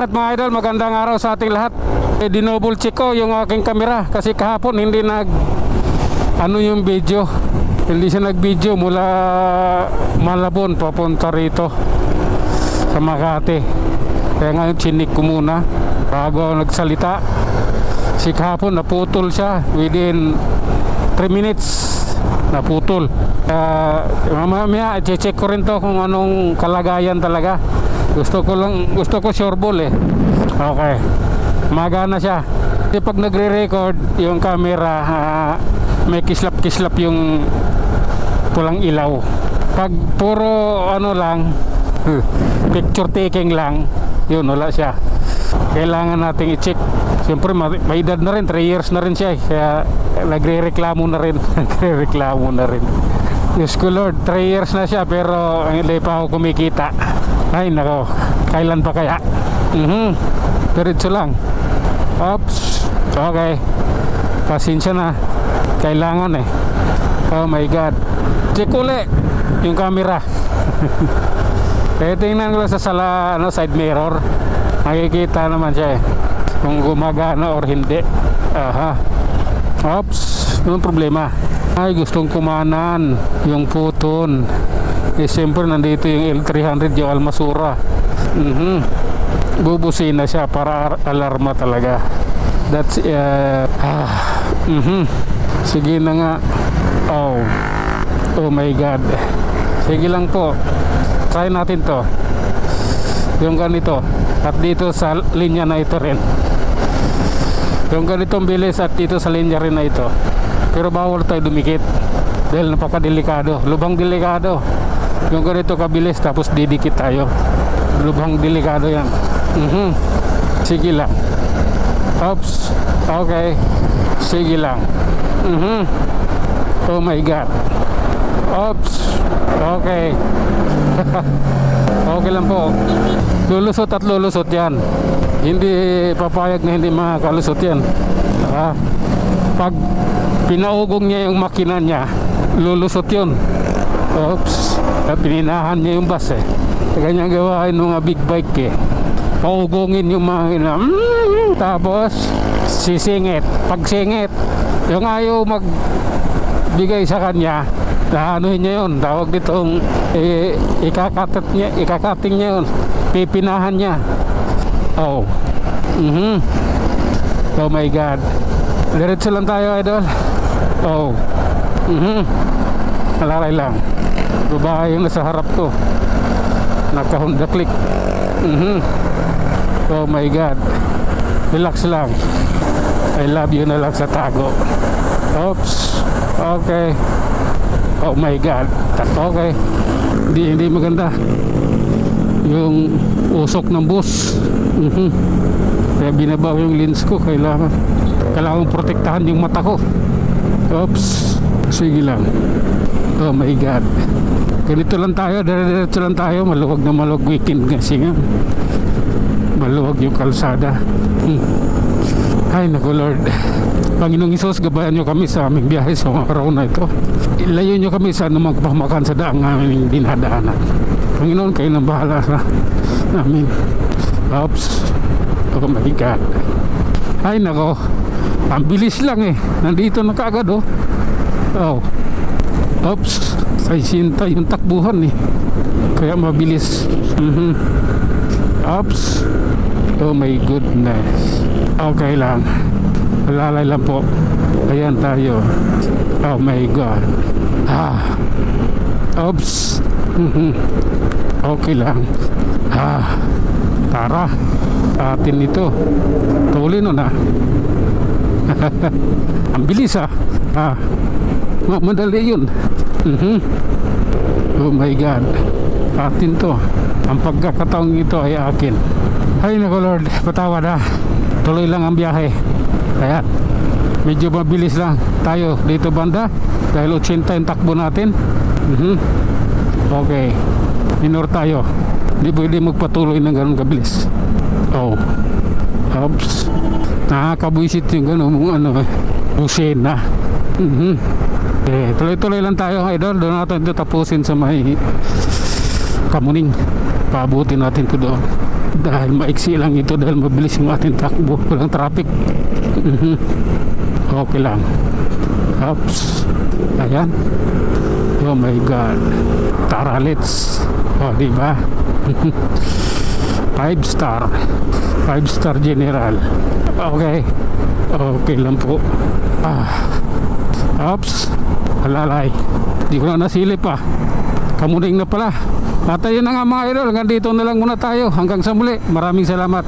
lahat mga idol, magandang araw sa ating lahat. Dinouble check ko yung aking camera kasi kahapon hindi yung video. Hindi siya nag-video mula Malabon papunta rito sa Makati. Kaya ngayon chinik ko muna bago ako nagsalita. Si kahapon naputol siya within 3 minutes. Naputol. Mamaya i-check ko rin to kung anong kalagayan talaga. Gusto ko sure ball eh. Okay. Magana siya. Kasi pag nagre-record yung camera, may kislap-kislap yung pulang ilaw. Pag puro lang, picture taking lang, yun wala siya. Kailangan nating i-check. Siyempre may edad na rin, 3 years na rin siya eh. Kaya nagre-reklamo na rin. Nagre-reklamo na rin. Diyos ko Lord, 3 years na siya pero hindi pa ako kumikita. Ay nako, kailan pa kaya? Diretso lang. Oops. Okay. Pasensya na. Kailangan eh. Oh my God. Check uli yung camera. Kaya tingnan ko sa side mirror. Makikita naman siya eh kung gumagana or hindi. Aha. Oops. Yung problema. Ay gustong kumanan yung puton. Eh siyempre nandito yung L300 yung Almasura. Bubusina siya para alarma talaga. That's Sige na nga. Oh my God. Sige lang po. Try natin to. Yung ganito. At dito sa linya na ito rin. Yung ganitong bilis at dito sa linya rin na ito. Pero bawal tayo dumikit dahil napakadelikado. Lubhang delikado. Yung ganito kabilis tapos didikit tayo. Lubhang delikado yan. Sige lang. Oops. Okay. Sige lang. Oh my God. Oops. Okay. Okay lang po. Lulusot at lulusot yan. Hindi papayag na hindi makakalusot yan. Pag pinaugong niya yung makina niya, lulusot yun. Oops. Pininahan niya yung bus eh. Ganyan gawain ng big bike eh. Paugungin yung makina. Tapos sisingit. Pag singit, yung ayaw magbigay sa kanya, anuhin niya yun. Tawag ditong ikakating niya yun. Pipinahan niya. Oh my God. Diretso lang tayo idol. Malalay lang. Babae yung nasa harap ko. Naka-Honda Click. Oh my God. Relax lang. I love you na lang sa tago. Oops. Okay. Oh my God. Okay. Hindi maganda yung usok ng bus. Kaya binabaw yung lens ko. Kailangan protektahan yung mata ko. Oops. Sige lang. Oh my God. Ganito lang tayo, diretso lang tayo. Maluwag na maluwag weekend kasi nga. Maluwag yung kalsada. Ay naku Lord. Panginoong Isus, gabayan nyo kami sa aming biyahe sa mga araw na ito. Ilayo nyo kami sa anumang kapahamakan sa daang aming dinadaanan. Panginoon, kayo nang bahala sa amin. Oops. Oh my God. Ay nako. Ang bilis lang eh. Nandito na kaagad oh. Oops. 60 yung takbuhan eh. Kaya mabilis. Oops. Oh my goodness. Okay lang. Lalay lang po. Ayan tayo. Oh my God. Oops. Okay lang. Tara. Atin ito. Tuloy no na. Ang bilis madali yun. Oh my God. Atin to. Ang pagkakataong ito ay akin. Ay naku Lord, patawad tuloy lang ang biyahe. Kaya medyo mabilis lang tayo dito banda dahil 80 yung takbo natin. Okay, minor tayo. Hindi pwede magpatuloy ng ganun kabilis. Oops. Nakakabwisit yung ganun busina. Tuloy-tuloy lang tayo idol. Doon natin ito tapusin sa may Kamuning. Paabutin natin ko doon. Dahil maiksi lang ito, dahil mabilis yung ating takbo, walang traffic. Okay lang. Oops. Ayan. Oh my God. Tara, let's. Oh, diba? 5 star. 5 star general. Okay. Okay lang po. Oops. Alalay. Hindi ko na nasilip pa. Kamuning na pala. At ayun na nga mga idol. Hanggang dito na lang muna tayo. Hanggang sa muli. Maraming salamat.